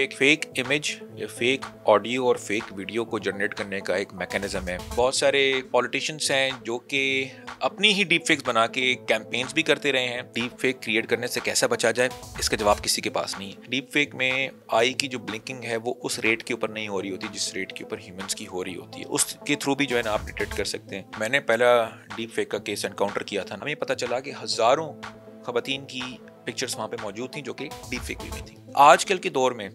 Fake image या fake audio और fake video को जनरेट करने का एक मैकेनिज्म है। बहुत सारे पॉलिटिशियंस हैं जो कि अपनी ही डीप फेक्स बना के कैंपेन्स भी करते रहे हैं। डीप फेक क्रिएट करने से कैसा बचा जाए, इसका जवाब किसी के पास नहीं है। डीप फेक में आई की जो ब्लिंकिंग है वो उस रेट के ऊपर नहीं हो रही होती जिस रेट के ऊपर ह्यूमंस की हो रही होती है। उसके थ्रू भी जो है ना आप डिटेक्ट कर सकते हैं। मैंने पहला डीप फेक का केस एनकाउंटर किया था, हमें पता चला कि हजारों खवातीन की पिक्चर्स वहाँ पे मौजूद थी जो कि डीप फेक हुई थी। आजकल के दौर में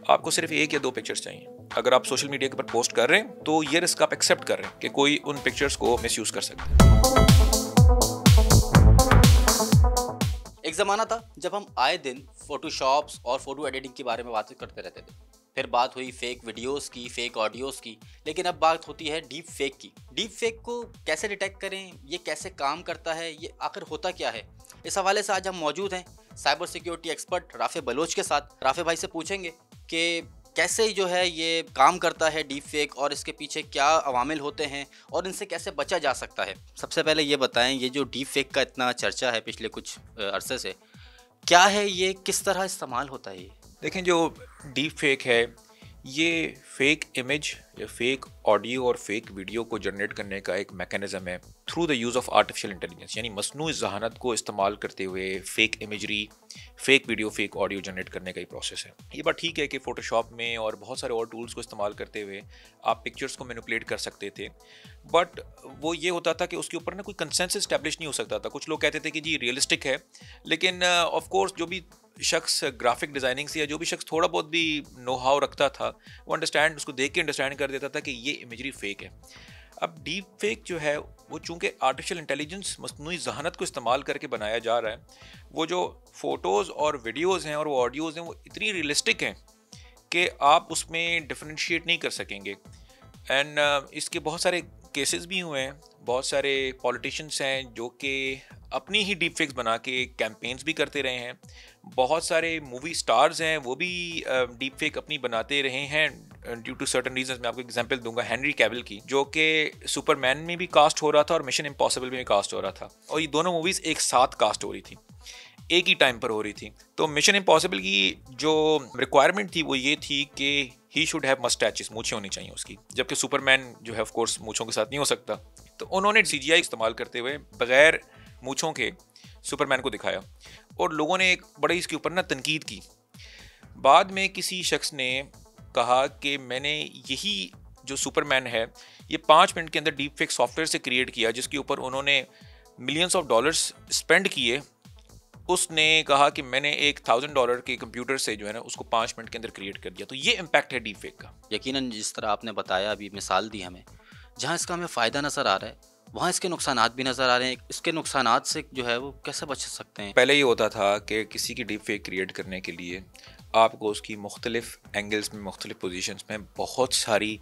आपको सिर्फ एक या दो पिक्चर्स चाहिए। अगर आप सोशल मीडिया के ऊपर पोस्ट कर रहे हैं तो ये रिस्क आप एक्सेप्ट कर रहे हैं कि कोई उन पिक्चर्स को मिसयूज कर सकता है। एक ज़माना था जब हम आए दिन फोटोशॉप्स और फोटो एडिटिंग के बारे में बातें करते रहते थे। फिर बात हुई फेक वीडियोस की, फेक ऑडियोस की, लेकिन अब बात होती है डीप फेक की। डीप फेक को कैसे डिटेक्ट करें, ये कैसे काम करता है, ये आखिर होता क्या है, इस हवाले से आज हम मौजूद हैं cyber security expert Rafay Baloch के साथ। राफे भाई से पूछेंगे कि कैसे जो है ये काम करता है डीप फेक और इसके पीछे क्या अवामिल होते हैं और इनसे कैसे बचा जा सकता है। सबसे पहले ये बताएं, ये जो डीप फेक का इतना चर्चा है पिछले कुछ अरसे से, क्या है ये, किस तरह इस्तेमाल होता है ये? देखें, जो डीप फेक है ये फेक इमेज या फेक ऑडियो और फेक वीडियो को जनरेट करने का एक मैकेनिज्म है through the use of artificial intelligence, यानी मसनूई ज़हानत को इस्तेमाल करते हुए fake imagery, fake video, fake audio generate करने का ही प्रोसेस है। ये बात ठीक है कि फ़ोटोशॉप में और बहुत सारे और टूल्स को इस्तेमाल करते हुए आप पिक्चर्स को मैनिपुलेट कर सकते थे, बट वो ये होता था कि उसके ऊपर ना कोई कंसेंसस इस्टेब्लिश नहीं हो सकता था। कुछ लोग कहते थे कि जी रियलिस्टिक है, लेकिन ऑफ कोर्स जो भी शख्स ग्राफिक डिज़ाइनिंग से या जो भी शख्स थोड़ा बहुत भी नो हाउ रखता था वो उसको देख के अंडरस्टैंड कर देता था कि ये इमेजरी फेक है। अब डीप फेक जो है वो चूंकि आर्टिफिशियल इंटेलिजेंस मसनूई ज़हानत को इस्तेमाल करके बनाया जा रहा है, वो जो फ़ोटोज़ और वीडियोज़ हैं और वो ऑडियोज़ हैं वो इतनी रियलिस्टिक हैं कि आप उसमें डिफरेंशिएट नहीं कर सकेंगे। एंड इसके बहुत सारे केसेस भी हुए हैं। बहुत सारे पॉलिटिशियंस हैं जो कि अपनी ही डीप फेक्स बना के कैंपेन्स भी करते रहे हैं। बहुत सारे मूवी स्टार्स हैं वो भी डीप फेक अपनी बनाते रहे हैं ड्यू टू सर्टन रीजंस। मैं आपको एग्जांपल दूंगा हेनरी कैविल की, जो कि सुपरमैन में भी कास्ट हो रहा था और मिशन इम्पॉसिबल में भी कास्ट हो रहा था, और ये दोनों मूवीज़ एक साथ कास्ट हो रही थी, एक ही टाइम पर हो रही थी। तो मिशन इम्पॉसिबल की जो रिक्वायरमेंट थी वो ये थी कि ही शुड हैव मस्टैचेस, मूछें होनी चाहिए उसकी, जबकि सुपरमैन जो है ऑफ कोर्स मूछों के साथ नहीं हो सकता। तो उन्होंने सीजीआई इस्तेमाल करते हुए बगैर मूछों के सुपरमैन को दिखाया और लोगों ने एक बड़ी इसके ऊपर ना तनकीद की। बाद में किसी शख्स ने कहा कि मैंने यही जो सुपरमैन है ये 5 मिनट के अंदर डीप फेक सॉफ्टवेयर से क्रिएट किया, जिसके ऊपर उन्होंने मिलियंस ऑफ डॉलर्स स्पेंड किए। उसने कहा कि मैंने $1000 के कंप्यूटर से जो है ना उसको 5 मिनट के अंदर क्रिएट कर दिया। तो ये इम्पैक्ट है डीप फेक का। यकीनन जिस तरह आपने बताया, अभी मिसाल दी हमें, जहाँ इसका हमें फ़ायदा नज़र आ रहा है वहाँ इसके नुकसानात भी नज़र आ रहे हैं। इसके नुकसानात से जो है वो कैसे बच सकते हैं? पहले ये होता था कि किसी की डीप फेक क्रिएट करने के लिए आपको उसकी मुख्तलिफ एंगल्स में, मुख्तलिफ पोजीशंस में बहुत सारी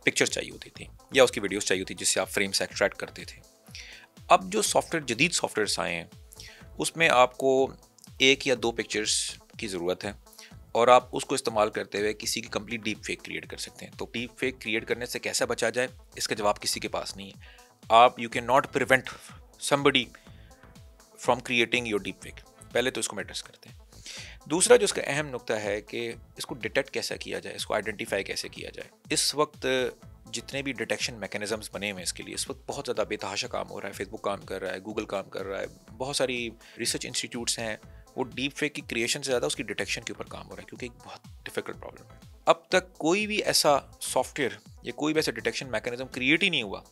पिक्चर्स चाहिए होती थी या उसकी वीडियोस चाहिए होती जिससे आप फ्रेम से एक्सट्रैक्ट करते थे। अब जो सॉफ्टवेयर, जदीद सॉफ्टवेयर्स आए हैं, उसमें आपको एक या दो पिक्चर्स की ज़रूरत है और आप उसको इस्तेमाल करते हुए किसी की कंप्लीट डीप फेक क्रिएट कर सकते हैं। तो डीप फेक क्रिएट करने से कैसा बचा जाए, इसका जवाब किसी के पास नहीं है। You can not prevent somebody from creating your deep fake. पहले तो इसको एड्रेस करते हैं। दूसरा जो इसका अहम नुक्ता है कि इसको डिटेक्ट कैसे किया जाए, इसको आइडेंटिफाई कैसे किया जाए। इस वक्त जितने भी डिटेक्शन मैकेनिज्म्स बने हुए हैं इसके लिए, इस वक्त बहुत ज़्यादा बेतहाशा काम हो रहा है। फेसबुक काम कर रहा है, गूगल काम कर रहा है, बहुत सारी रिसर्च इंस्टीट्यूट्स हैं, वो डीप फेक की क्रिएशन से ज़्यादा उसकी डिटेक्शन के ऊपर काम हो रहा है, क्योंकि एक बहुत डिफिकल्ट प्रॉब्लम है। अब तक कोई भी ऐसा सॉफ्टवेयर या कोई भी ऐसा डिटेक्शन मैकेनिज्म क्रिएट ही नहीं हुआ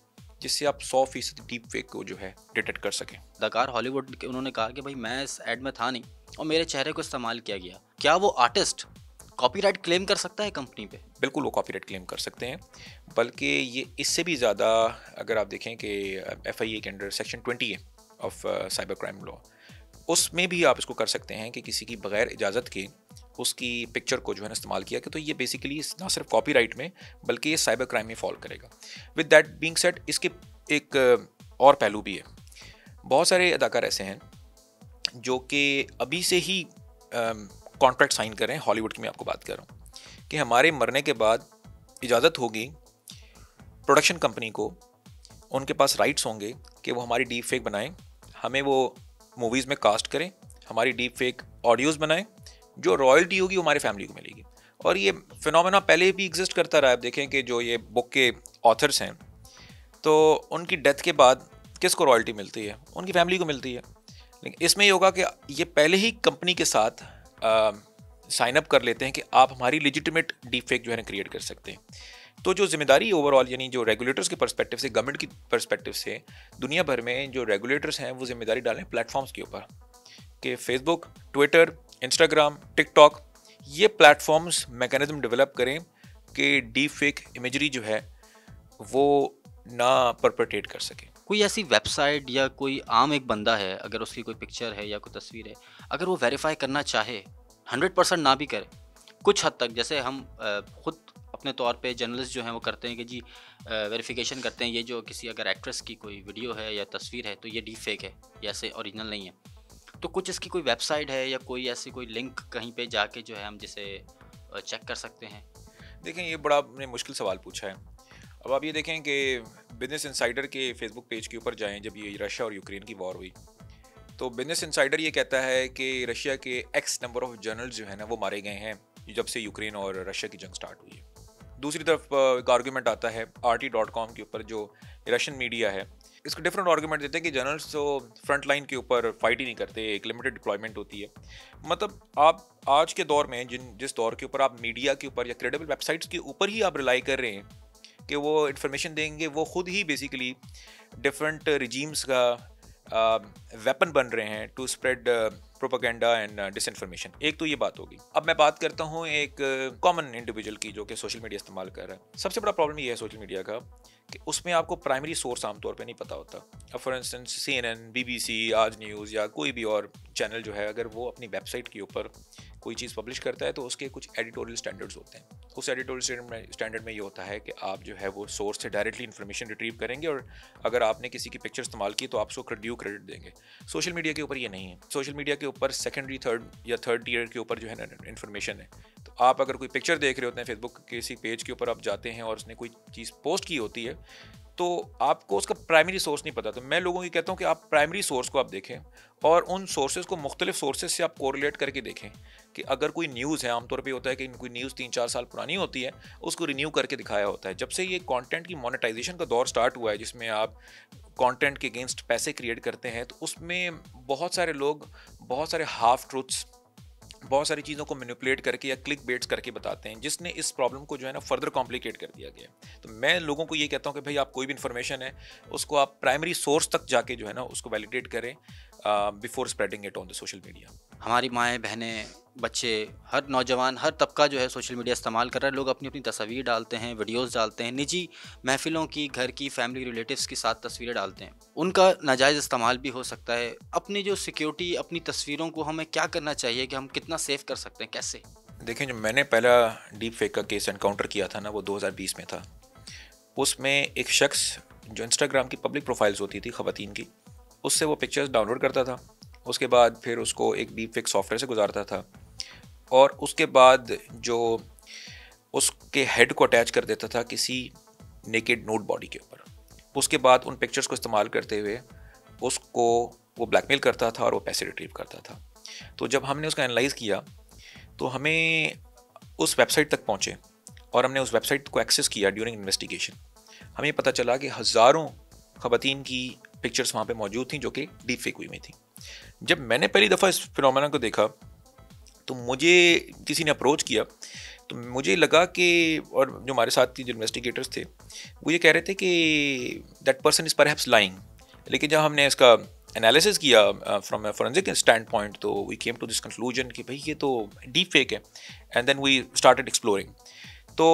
जिससे आप 100% डीप फेक को जो है डिटेक्ट कर सकें। अदाकार हॉलीवुड के उन्होंने कहा कि भाई मैं इस एड में था नहीं और मेरे चेहरे को इस्तेमाल किया गया। क्या वो आर्टिस्ट कॉपीराइट क्लेम कर सकता है कंपनी पे? बिल्कुल, वो कॉपीराइट क्लेम कर सकते हैं, बल्कि ये इससे भी ज़्यादा, अगर आप देखें कि FIA के under section 20 of cyber crime law, उसमें भी आप इसको कर सकते हैं कि किसी की बगैर इजाज़त के उसकी पिक्चर को जो है ना इस्तेमाल किया कि तो ये बेसिकली ना सिर्फ कॉपीराइट में बल्कि ये साइबर क्राइम में फॉल करेगा। विद दैट बीइंग सेड, इसके एक और पहलू भी है। बहुत सारे अदाकार ऐसे हैं जो कि अभी से ही कॉन्ट्रैक्ट साइन कर रहे हैं, हॉलीवुड की मैं आपको बात कर रहा हूँ, कि हमारे मरने के बाद इजाज़त होगी प्रोडक्शन कंपनी को, उनके पास राइट्स होंगे कि वो हमारी डीप फेक बनाएं, हमें वो मूवीज़ में कास्ट करें, हमारी डीप फेक ऑडियोज़ बनाएं, जो रॉयल्टी होगी वो हमारी फैमिली को मिलेगी। और ये फिनोमेना पहले भी एग्जिस्ट करता रहा है। आप देखें कि जो ये बुक के ऑथर्स हैं, तो उनकी डेथ के बाद किसको रॉयल्टी मिलती है? उनकी फैमिली को मिलती है। लेकिन इसमें ये होगा कि ये पहले ही कंपनी के साथ साइन अप कर लेते हैं कि आप हमारी लेजिटिमेट डीप फेक जो है ना क्रिएट कर सकते हैं। तो जो जिम्मेदारी ओवरऑल, यानी जो रेगुलेटर्स के पर्सपेक्टिव से, गवर्नमेंट की पर्सपेक्टिव से, दुनिया भर में जो रेगुलेटर्स हैं वो जिम्मेदारी डालें प्लेटफॉर्म्स के ऊपर कि फेसबुक, ट्विटर, इंस्टाग्राम, टिकटॉक, ये प्लेटफॉर्म्स मैकेनिज्म डेवलप करें कि डीप फेक इमेजरी जो है वो ना परपेट्रेट कर सके। कोई ऐसी वेबसाइट या कोई आम एक बंदा है, अगर उसकी कोई पिक्चर है या कोई तस्वीर है, अगर वो वेरीफाई करना चाहे, 100% ना भी करे, कुछ हद तक, जैसे हम खुद अपने तौर पे जर्नलिस्ट जो हैं वो करते हैं कि जी वेरिफिकेशन करते हैं, ये जो किसी अगर एक्ट्रेस की कोई वीडियो है या तस्वीर है तो ये डीप फेक है, ये ऐसे ओरिजिनल नहीं है, तो कुछ इसकी कोई वेबसाइट है या कोई ऐसी कोई लिंक कहीं पे जाके जो है हम जिसे चेक कर सकते हैं? देखें, ये बड़ा आपने मुश्किल सवाल पूछा है। अब आप ये देखें कि बिजनेस इंसाइडर के फेसबुक पेज के ऊपर जाएं, जब ये रशिया और यूक्रेन की वॉर हुई, तो बिजनेस इंसाइडर ये कहता है कि रशिया के एक्स नंबर ऑफ जर्नल्स जो है ना वो मारे गए हैं जब से यूक्रेन और रशिया की जंग स्टार्ट हुई है। दूसरी तरफ एक आर्गूमेंट आता है RT.com के ऊपर, जो रशियन मीडिया है, इसको डिफरेंट आर्गूमेंट देते हैं कि जर्नल्स तो फ्रंट लाइन के ऊपर फाइट ही नहीं करते, एक लिमिटेड डिप्लॉयमेंट होती है। मतलब आप आज के दौर में जिस दौर के ऊपर आप मीडिया के ऊपर या क्रेडिबल वेबसाइट्स के ऊपर ही आप रिलाई कर रहे हैं कि वो इन्फॉर्मेशन देंगे, वो खुद ही बेसिकली डिफरेंट रिजीम्स का वेपन बन रहे हैं to spread propaganda and disinformation. एक तो ये बात होगी। अब मैं बात करता हूँ एक कॉमन इंडिविजुअल की जो कि सोशल मीडिया इस्तेमाल कर रहा है। सबसे बड़ा प्रॉब्लम ये है सोशल मीडिया का कि उसमें आपको प्राइमरी सोर्स आमतौर पे नहीं पता होता। अब फॉर इंस्टेंस CNN, BBC, आज न्यूज़ या कोई भी और चैनल जो है, अगर वो अपनी वेबसाइट के ऊपर कोई चीज़ पब्लिश करता है तो उसके कुछ एडिटोरियल स्टैंडर्ड्स होते हैं। उस एडिटोरियल स्टैंडर्ड में ये होता है कि आप जो है वो सोर्स से डायरेक्टली इन्फॉर्मेशन रिट्रीव करेंगे, और अगर आपने किसी की पिक्चर इस्तेमाल की तो आप उसको ड्यू क्रेडिट देंगे। सोशल मीडिया के ऊपर ये नहीं है। सोशल मीडिया के ऊपर सेकेंडरी, थर्ड टीयर के ऊपर जो है ना इन्फॉर्मेशन है। तो आप अगर कोई पिक्चर देख रहे होते हैं फेसबुक के किसी पेज के ऊपर, आप जाते हैं और उसने कोई चीज़ पोस्ट की होती है, तो आपको उसका प्राइमरी सोर्स नहीं पता। तो मैं लोगों की कहता हूँ कि आप प्राइमरी सोर्स को आप देखें और उन सोर्सेज को मुख्तलिफ सोर्सेज से आप कोरिलेट करके देखें कि अगर कोई न्यूज़ है, आमतौर पे होता है कि कोई न्यूज़ 3-4 साल पुरानी होती है, उसको रिन्यू करके दिखाया होता है। जब से ये कंटेंट की मोनेटाइजेशन का दौर स्टार्ट हुआ है, जिसमें आप कंटेंट के अगेंस्ट पैसे क्रिएट करते हैं, तो उसमें बहुत सारे लोग बहुत सारे हाफ ट्रूथ्स, बहुत सारी चीज़ों को मैनिपुलेट करके या क्लिक बेट्स करके बताते हैं, जिसने इस प्रॉब्लम को जो है ना फर्दर कॉम्प्लिकेट कर दिया गया। तो मैं लोगों को ये कहता हूँ कि भाई, आप कोई भी इन्फॉर्मेशन है उसको आप प्राइमरी सोर्स तक जाके जो है ना उसको वैलिडेट करें before spreading it on the social media. हमारी माएँ, बहनें, बच्चे, हर नौजवान, हर तबका जो है सोशल मीडिया इस्तेमाल कर रहा है। लोग अपनी अपनी तस्वीर डालते हैं, वीडियोस डालते हैं, निजी महफिलों की, घर की, फैमिली, रिलेटिव्स के साथ तस्वीरें डालते हैं। उनका नाजायज़ इस्तेमाल भी हो सकता है। अपनी जो सिक्योरिटी, अपनी तस्वीरों को हमें क्या करना चाहिए कि हम कितना सेफ कर सकते हैं, कैसे? देखें, जो मैंने पहला डीप फेक का केस एनकाउंटर किया था ना, वो 2020 में था। उसमें एक शख्स जो इंस्टाग्राम की पब्लिक प्रोफाइल्स होती थी ख़वातीन की, उससे वो पिक्चर्स डाउनलोड करता था, उसके बाद फिर उसको एक डीप फेक सॉफ्टवेयर से गुजारता था, और उसके बाद जो उसके हेड को अटैच कर देता था किसी नेकेड नूड बॉडी के ऊपर। उसके बाद उन पिक्चर्स को इस्तेमाल करते हुए उसको वो ब्लैकमेल करता था और वो पैसे रिट्रीव करता था। तो जब हमने उसका एनालाइज़ किया तो हमें उस वेबसाइट तक पहुँचे और हमने उस वेबसाइट को एक्सेस किया ड्यूरिंग इन्वेस्टिगेशन। हमें पता चला कि हज़ारों ख़वातीन की पिक्चर्स वहाँ पे मौजूद थी जो कि डीप फेक हुई में थी। जब मैंने पहली दफ़ा इस फिनोमेना को देखा तो मुझे किसी ने अप्रोच किया, तो मुझे लगा कि, और जो हमारे साथ की जो इन्वेस्टिगेटर्स थे वो ये कह रहे थे कि that person is perhaps lying. लेकिन जब हमने इसका एनालिसिस किया from a forensic standpoint, तो we came to this conclusion कि भाई ये तो डीप फेक है। And then we started exploring. तो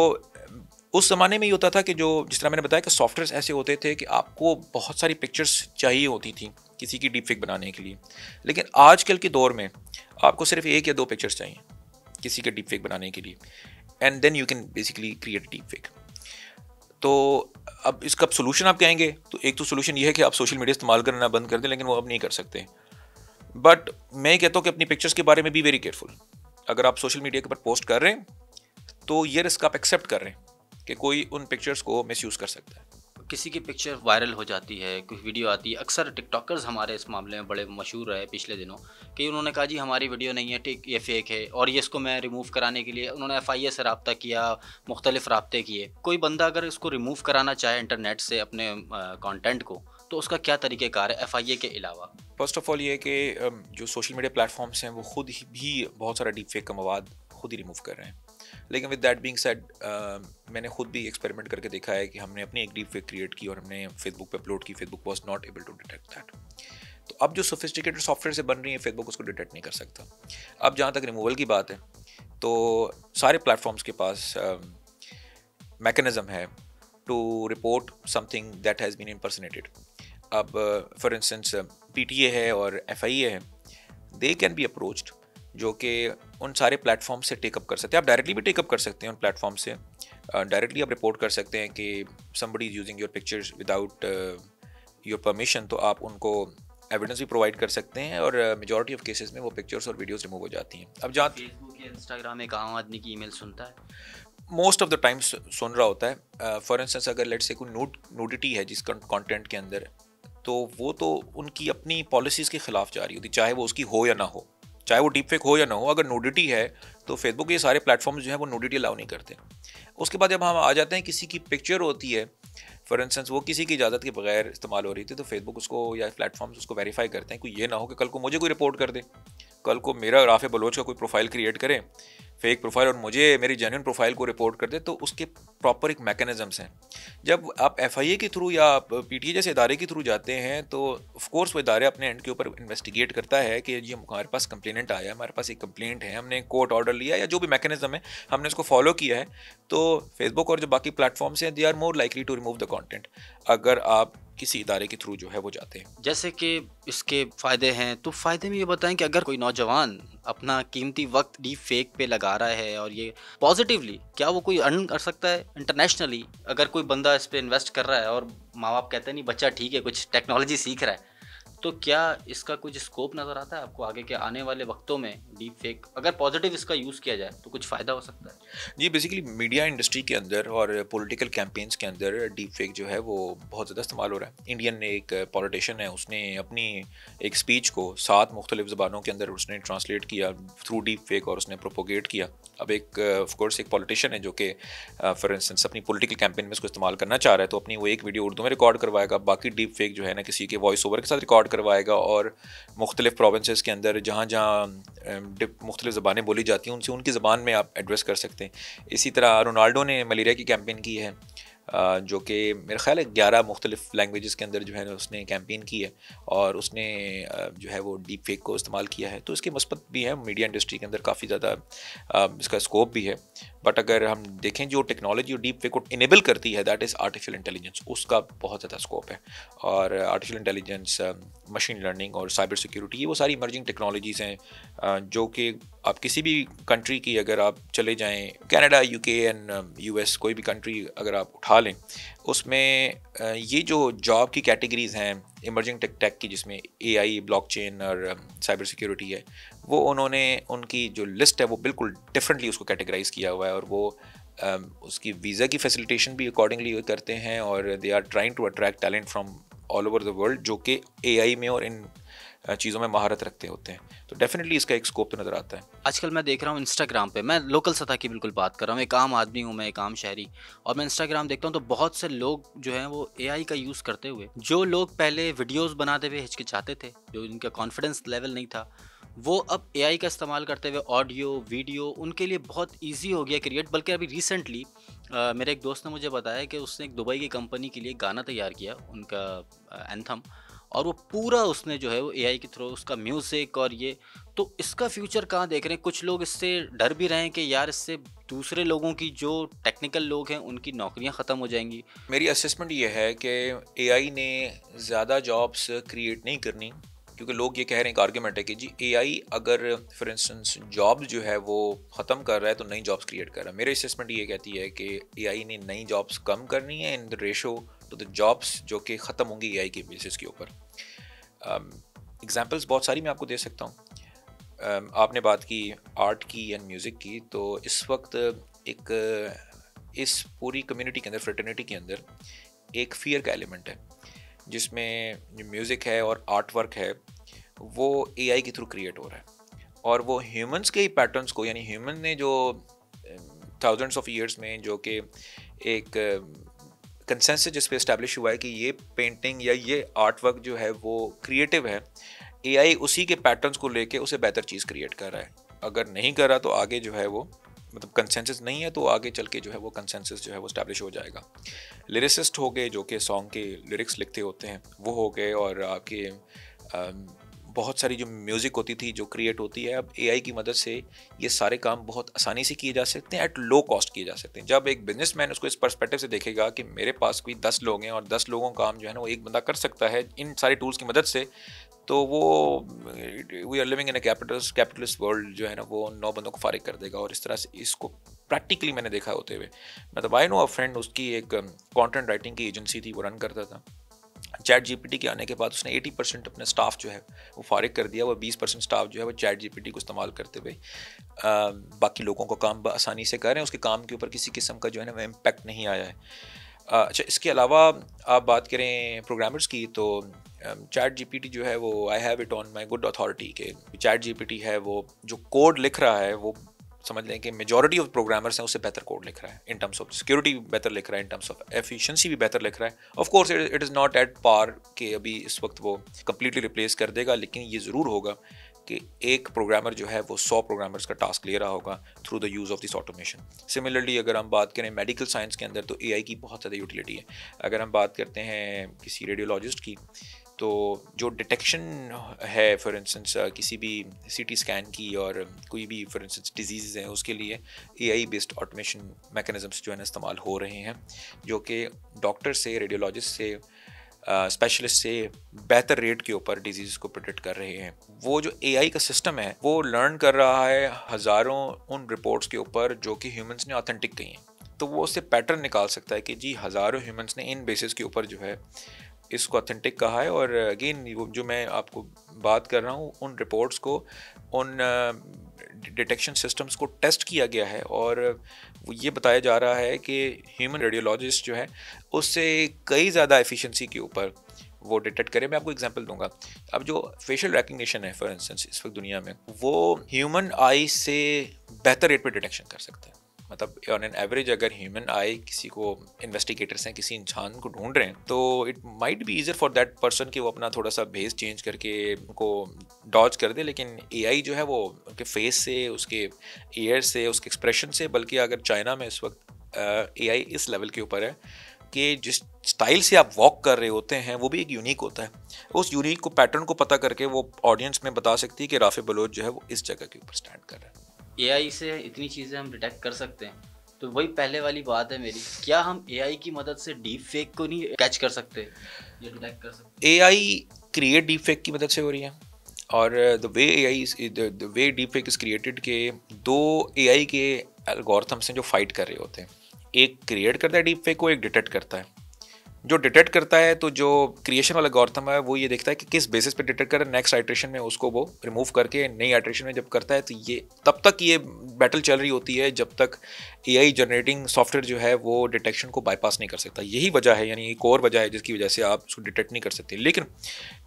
उस ज़माने में ये होता था कि जो, जिस तरह मैंने बताया कि सॉफ्टवेयर ऐसे होते थे कि आपको बहुत सारी पिक्चर्स चाहिए होती थी किसी की डीप फेक बनाने के लिए। लेकिन आजकल के दौर में आपको सिर्फ 1 या 2 पिक्चर्स चाहिए किसी के डीप फेक बनाने के लिए, and then you can basically create deep fake. तो अब इसका सोल्यूशन आप कहेंगे, तो एक तो सोल्यूशन ये है कि आप सोशल मीडिया इस्तेमाल करना बंद कर दें, लेकिन वो अब नहीं कर सकते। बट मैं कहता हूँ कि अपनी पिक्चर्स के बारे में बी वेरी केयरफुल। अगर आप सोशल मीडिया के ऊपर पोस्ट कर रहे हैं तो ये रिस्क आप एक्सेप्ट कर रहे हैं कि कोई उन पिक्चर्स को मिसयूज़ कर सकता है। किसी की पिक्चर वायरल हो जाती है, कोई वीडियो आती है, अक्सर टिकटॉकर्स हमारे इस मामले में बड़े मशहूर रहे पिछले दिनों कि उन्होंने कहा जी हमारी वीडियो नहीं है, ठीक ये फेक है, और ये इसको मैं रिमूव कराने के लिए उन्होंने एफआईए से रब्ता किया, मुख्तलिफ राब्ते किए। कोई बंदा अगर इसको रिमूव कराना चाहे इंटरनेट से अपने कंटेंट को, तो उसका क्या तरीक़ेकार है एफआईए के अलावा? फर्स्ट ऑफ ऑल ये कि जो सोशल मीडिया प्लेटफॉर्म्स हैं वो खुद ही भी बहुत सारा डीप फेक का मवाद खुद ही रिमूव कर रहे हैं। लेकिन विद दैट बीइंग सेड, मैंने खुद भी एक्सपेरिमेंट करके देखा है कि हमने अपनी एक डीप फेक क्रिएट की और हमने फेसबुक पे अपलोड की। Facebook was not able to detect that. तो अब जो सोफिस्टिकेटेड सॉफ्टवेयर से बन रही है, फेसबुक उसको डिटेक्ट नहीं कर सकता। अब जहाँ तक रिमूवल की बात है, तो सारे प्लेटफॉर्म्स के पास मैकेनिज्म है to report something that has been impersonated. अब फॉर इंस्टेंस पीटीए है और एफआईए है, दे कैन बी अप्रोच्ड, जो कि उन सारे प्लेटफॉर्म से टेकअप कर सकते हैं। आप डायरेक्टली भी टेकअप कर सकते हैं उन प्लेटफॉर्म से। डायरेक्टली आप रिपोर्ट कर सकते हैं कि somebody is using your pictures without your permission, तो आप उनको एविडेंस भी प्रोवाइड कर सकते हैं और मेजॉरिटी ऑफ केसेस में वो पिक्चर्स और वीडियोस रिमूव हो जाती हैं। अब जहाँ फेसबुक या इंस्टाग्राम एक आम आदमी की ईमेल सुनता है, मोस्ट ऑफ द टाइम्स सुन रहा होता है। फॉर इंस्टेंस अगर लेट्स से कोई नूडिटी है जिस कंटेंट के अंदर, तो वो तो उनकी अपनी पॉलिसीज़ के खिलाफ जा रही होती, चाहे वो उसकी हो या ना हो, चाहे वो डीप फेक हो या ना हो। अगर नूडिटी है तो फेसबुक ये सारे प्लेटफॉर्म्स जो है वो नूडिटी अलाउ नहीं करते। उसके बाद जब हम आ जाते हैं किसी की पिक्चर होती है, फॉर इंस्टेंस वो किसी की इजाज़त के बगैर इस्तेमाल हो रही थी, तो फेसबुक उसको या प्लेटफॉर्म्स उसको वेरीफाई करते हैं। कोई ये ना हो कि कल को मुझे कोई रिपोर्ट कर दे, कल को मेरा राफ़े बलोच का कोई प्रोफाइल क्रिएट करे, फेक प्रोफाइल, और मुझे मेरी जेन्युइन प्रोफाइल को रिपोर्ट कर दे। तो उसके प्रॉपर एक मैकेनिज़म्स हैं। जब आप एफआईए के थ्रू या आप पीटीए जैसे इदारे के थ्रू जाते हैं, तो ऑफ कोर्स वो इदारे अपने एंड के ऊपर इन्वेस्टिगेट करता है कि ये हमारे पास कंप्लेनेंट आया है, हमारे पास एक कंप्लेंट है, हमने कोर्ट ऑर्डर लिया या जो भी मैकेनिज्म है हमने उसको फॉलो किया है, तो फेसबुक और जो बाकी प्लेटफॉर्म्स हैं they are more likely to remove the content अगर आप किसी इदारे के थ्रू जो है वो जाते हैं। जैसे कि इसके फ़ायदे हैं, तो फ़ायदे में ये बताएं कि अगर कोई नौजवान अपना कीमती वक्त डीप फेक पे लगा रहा है और ये पॉजिटिवली, क्या वो कोई अर्न कर सकता है इंटरनेशनली? अगर कोई बंदा इस पे इन्वेस्ट कर रहा है और माँ बाप कहते हैं नहीं बच्चा ठीक है कुछ टेक्नोलॉजी सीख रहा है, तो क्या इसका कुछ स्कोप नज़र आता है आपको आगे के आने वाले वक्तों में? डीप फेक अगर पॉजिटिव इसका यूज़ किया जाए तो कुछ फ़ायदा हो सकता है? जी, बेसिकली मीडिया इंडस्ट्री के अंदर और पॉलिटिकल कैंपेन्स के अंदर डीप फेक जो है वो बहुत ज़्यादा इस्तेमाल हो रहा है। इंडियन एक पॉलिटिशियन है, उसने अपनी एक स्पीच को 7 मुख्तलिफ ज़बानों के अंदर उसने ट्रांसलेट किया थ्रू डीप फेक और उसने प्रोपोगेट किया। अब एक ऑफ कोर्स एक पॉलिटिशियन है जो कि फॉर इंस्टेंस अपनी पॉलिटिकल कैंपेन में इसको इस्तेमाल करना चाह रहा है, तो अपनी वो एक वीडियो उर्दू में रिकॉर्ड करवाएगा, बाकी डीप फेक जो है ना किसी के वॉइस ओवर के साथ रिकॉर्ड करवाएगा और मुख्तलिफ प्रोविंसेस के अंदर जहाँ जहाँ मुख्तलिफ ज़बानें बोली जाती हैं उनसे उनकी ज़बान में आप एड्रेस कर सकते हैं। इसी तरह रोनाल्डो ने मलेरिया की कैंपेन की है, जो कि मेरा ख्याल है 11 मुख्तलिफ लैंग्वेजेस के अंदर जो है उसने कैंपेन की है और उसने जो है वो डीप फेक को इस्तेमाल किया है। तो इसके मस्बत भी है, मीडिया इंडस्ट्री के अंदर काफ़ी ज़्यादा इसका स्कोप भी है। बट अगर हम देखें जो टेक्नोलॉजी और डीप फेक को इनेबल करती है दैट इज़ आर्टिफिशियल इंटेलिजेंस, उसका बहुत ज़्यादा स्कोप है। और आर्टिफिशियल इंटेलिजेंस, मशीन लर्निंग और साइबर सिक्योरिटी, ये वो सारी इमर्जिंग टेक्नोलॉजीज़ हैं जो कि आप किसी भी कंट्री की अगर आप चले जाएं, कनाडा, यूके एंड यूएस, कोई भी कंट्री अगर आप उठा लें, उसमें ये जो जॉब की कैटेगरीज़ हैं इमर्जिंग टेक की, जिसमें एआई, ब्लॉकचेन और साइबर सिक्योरिटी है, वो उन्होंने उनकी जो लिस्ट है वो बिल्कुल डिफरेंटली उसको कैटेगराइज़ किया हुआ है और वो उसकी वीज़ा की फैसिलिटेशन भी अकॉर्डिंगली करते हैं और they are trying to attract talent from all over the world जो कि एआई में और इन चीज़ों में महारत रखते होते हैं। तो डेफिनेटली इसका एक स्कोप तो नज़र आता है। आजकल मैं देख रहा हूँ इंस्टाग्राम पे, मैं लोकल सतह की बिल्कुल बात कर रहा हूँ, एक आम आदमी हूँ मैं, एक आम शहरी, और मैं इंस्टाग्राम देखता हूँ तो बहुत से लोग जो हैं वो एआई का यूज़ करते हुए, जो लोग पहले वीडियोस बनाते हुए हिचकिचाते थे, जो इनका कॉन्फिडेंस लेवल नहीं था, वो अब एआई का इस्तेमाल करते हुए ऑडियो वीडियो उनके लिए बहुत ईजी हो गया क्रिएट। बल्कि अभी रिसेंटली मेरे एक दोस्त ने मुझे बताया कि उसने एक दुबई की कंपनी के लिए गाना तैयार किया, उनका एंथम, और वो पूरा उसने जो है वो एआई के थ्रू उसका म्यूज़िक और ये, तो इसका फ्यूचर कहाँ देख रहे हैं? कुछ लोग इससे डर भी रहे हैं कि यार इससे दूसरे लोगों की जो टेक्निकल लोग हैं उनकी नौकरियां ख़त्म हो जाएंगी। मेरी असेसमेंट ये है कि एआई ने ज़्यादा जॉब्स क्रिएट नहीं करनी, क्योंकि लोग ये कह रहे हैं, एक आर्गूमेंट है कि जी एआई अगर फॉर इंस्टेंस जॉब जो है वो ख़त्म कर रहा है तो नई जॉब्स क्रिएट कर रहा है। मेरी असेसमेंट ये कहती है कि एआई ने नई जॉब्स कम करनी है in the ratio two the jobs जो कि ख़त्म होंगी एआई के बेसिस के ऊपर। एग्जांपल्स बहुत सारी मैं आपको दे सकता हूँ। आपने बात की आर्ट की एंड म्यूज़िक की, तो इस वक्त एक इस पूरी कम्युनिटी के अंदर, फ्रेटर्निटी के अंदर एक फियर का एलिमेंट है, जिसमें जो म्यूज़िक है और आर्ट वर्क है वो एआई के थ्रू क्रिएट हो रहा है, और वो ह्यूमंस के ही पैटर्न्स को, यानी ह्यूमन ने जो थाउजेंड्स ऑफ ईयर्स में जो कि एक कंसेंसस जिस पे इस्टेब्लिश हुआ है कि ये पेंटिंग या ये आर्ट वर्क जो है वो क्रिएटिव है, एआई उसी के पैटर्न्स को लेके उसे बेहतर चीज़ क्रिएट कर रहा है। अगर नहीं कर रहा तो आगे जो है वो, मतलब कंसेंसस नहीं है तो आगे चल के जो है वो कंसेंसस जो है वो स्टैब्लिश हो जाएगा। लिरिसिस्ट हो गए जो कि सॉन्ग के लिरिक्स लिखते होते हैं वो हो गए, और आपके बहुत सारी जो म्यूज़िक होती थी जो क्रिएट होती है, अब एआई की मदद से ये सारे काम बहुत आसानी से किए जा सकते हैं, एट लो कॉस्ट किए जा सकते हैं। जब एक बिजनेसमैन उसको इस पर्सपेक्टिव से देखेगा कि मेरे पास कोई 10 लोग हैं और 10 लोगों का काम जो है ना वो एक बंदा कर सकता है इन सारे टूल्स की मदद से, तो वो we are living in a capitalist world जो है ना वो 9 बंदों को फारिग कर देगा। और इस तरह से इसको प्रैक्टिकली मैंने देखा होते हुए, मतलब आई नो अ फ्रेंड, उसकी एक कंटेंट राइटिंग की एजेंसी थी, वो रन करता था। चैट जीपीटी के आने के बाद उसने 80% अपने स्टाफ जो है वो फारिग कर दिया। वो 20% स्टाफ जो है वो चैट जीपीटी को इस्तेमाल करते हुए बाकी लोगों को काम आसानी से कर रहे हैं, उसके काम के ऊपर किसी किस्म का जो है ना वो इम्पैक्ट नहीं आया है। अच्छा, इसके अलावा आप बात करें प्रोग्रामर्स की, तो चैट जीपीटी जो है वो I have it on my good authority के चैट जीपीटी है वो जो कोड लिख रहा है वो समझ लें कि मेजॉरिटी ऑफ प्रोग्रामर्स हैं उससे बेहतर कोड लिख रहा है, इन टर्म्स ऑफ सिक्योरिटी बेहतर लिख रहा है, इन टर्म्स ऑफ एफिशिएंसी भी बेहतर लिख रहा है। Of course it is not at par कि अभी इस वक्त वो कम्प्लीटली रिप्लेस कर देगा, लेकिन ये ज़रूर होगा कि एक प्रोग्रामर जो है वो 100 प्रोग्रामर्स का टास्क ले रहा होगा through the use of this automation. Similarly अगर हम बात करें मेडिकल साइंस के अंदर तो एआई की बहुत ज़्यादा यूटिलिटी है। अगर हम बात करते हैं किसी रेडियोलॉजिस्ट की, तो जो डिटेक्शन है फॉर इंस्टेंस किसी भी सीटी स्कैन की और कोई भी फॉर इंस्टेंस डिजीज़ हैं उसके लिए एआई बेस्ड ऑटोमेशन मैकेनिज़म्स जो है ना इस्तेमाल हो रहे हैं, जो कि डॉक्टर से, रेडियोलॉजिस्ट से, स्पेशलिस्ट से बेहतर रेट के ऊपर डिजीज़ को प्रोटेक्ट कर रहे हैं। वो जो एआई का सिस्टम है वो लर्न कर रहा है हज़ारों उन रिपोर्ट्स के ऊपर जो कि ह्यूमंस ने ऑथेंटिक कही हैं, तो वो उससे पैटर्न निकाल सकता है कि जी हज़ारों ह्यूमंस ने इन बेसिस के ऊपर जो है इसको ऑथेंटिक कहा है। और अगेन वो जो मैं आपको बात कर रहा हूँ उन रिपोर्ट्स को, उन डिटेक्शन सिस्टम्स को टेस्ट किया गया है, और वो ये बताया जा रहा है कि ह्यूमन रेडियोलॉजिस्ट जो है उससे कई ज़्यादा एफिशिएंसी के ऊपर वो डिटेक्ट करे। मैं आपको एग्जांपल दूंगा। अब जो फेशियल रिकग्निशन है फॉर इंस्टेंस इस वक्त दुनिया में, वो ह्यूमन आई से बेहतर रेट पे डिटेक्शन कर सकता है। मतलब ऑन एन एवरेज अगर ह्यूमन आई किसी को, इन्वेस्टिगेटर्स हैं किसी इंसान को ढूंढ रहे हैं, तो it might be easier for that person कि वो अपना थोड़ा सा बेस चेंज करके उनको डॉज कर दे, लेकिन एआई जो है वो उनके फेस से, उसके ईयर से, उसके एक्सप्रेशन से, बल्कि अगर चाइना में इस वक्त एआई इस लेवल के ऊपर है कि जिस स्टाइल से आप वॉक कर रहे होते हैं वो भी एक यूनिक होता है। उस यूनिक को, पैटर्न को पता करके वो ऑडियंस में बता सकती है कि राफे बलोच जो है वो इस जगह के ऊपर स्टैंड कर रहा है। एआई से इतनी चीज़ें हम डिटेक्ट कर सकते हैं, तो वही पहले वाली बात है मेरी, क्या हम एआई की मदद से डीप फेक को नहीं कैच कर सकते या डिटेक्ट कर सकते? एआई क्रिएट डीप फेक की मदद से हो रही है, और the way deep fake is created के दो एआई के एल्गोरिथम्स हैं जो फाइट कर रहे होते हैं। एक क्रिएट करता है डीप फेक को, एक डिटेक्ट करता है। जो डिटेक्ट करता है, तो जो क्रिएशन वाला एल्गोरिथम है वो ये देखता है कि किस बेसिस पे डिटेक्ट कर रहा है, नेक्स्ट आइट्रेशन में उसको वो रिमूव करके नई आइट्रेशन में जब करता है, तो ये तब तक ये बैटल चल रही होती है जब तक एआई जनरेटिंग सॉफ्टवेयर जो है वो डिटेक्शन को बाईपास नहीं कर सकता। यही वजह है, यानी एक और वजह है जिसकी वजह से आप उसको डिटेक्ट नहीं कर सकते। लेकिन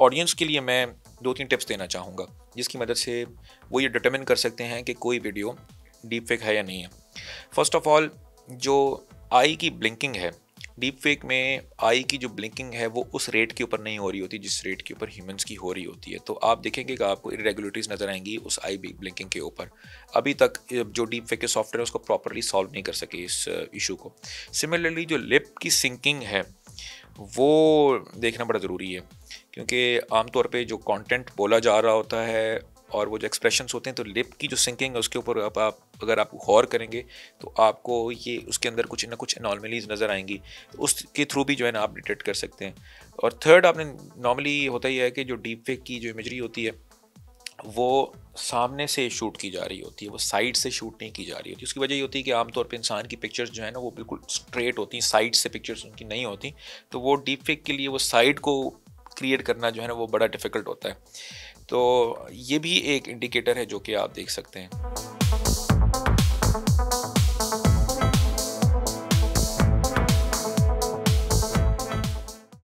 ऑडियंस के लिए मैं 2-3 टिप्स देना चाहूँगा जिसकी मदद से वो ये डिटरमिन कर सकते हैं कि कोई वीडियो डीप फेक है या नहीं है। फर्स्ट ऑफ ऑल, जो आई की ब्लिंकिंग है, डीप फेक में आई की जो ब्लिंकिंग है वो उस रेट के ऊपर नहीं हो रही होती जिस रेट के ऊपर ह्यूमंस की हो रही होती है। तो आप देखेंगे कि आपको इरेगुलरिटीज नज़र आएंगी उस आई ब्लिंकिंग के ऊपर। अभी तक जो डीप फेक के सॉफ्टवेयर है उसको प्रॉपरली सॉल्व नहीं कर सके इस इशू को। सिमिलरली जो लिप की सिंकिंग है वो देखना बड़ा ज़रूरी है, क्योंकि आमतौर पे जो कंटेंट बोला जा रहा होता है और वो जो एक्सप्रेशंस होते हैं, तो लिप की जो सिंकिंग है उसके ऊपर अगर आप गौर करेंगे तो आपको ये उसके अंदर कुछ ना कुछ एनॉर्मलीज नज़र आएंगी, तो उसके थ्रू भी जो है ना आप डिटेक्ट कर सकते हैं। और थर्ड, आपने नॉर्मली होता ही है कि जो डीप फेक की जो इमेजरी होती है वो सामने से शूट की जा रही होती है, वो साइड से शूट नहीं की जा रही होती। उसकी वजह ये होती है कि आमतौर पे इंसान की पिक्चर्स जो है ना वो बिल्कुल स्ट्रेट होती हैं, साइड से पिक्चर्स उनकी नहीं होती, तो वो डीप फेक के लिए वो साइड को क्रिएट करना जो है ना वो बड़ा डिफ़िकल्ट होता है। तो ये भी एक इंडिकेटर है जो कि आप देख सकते हैं।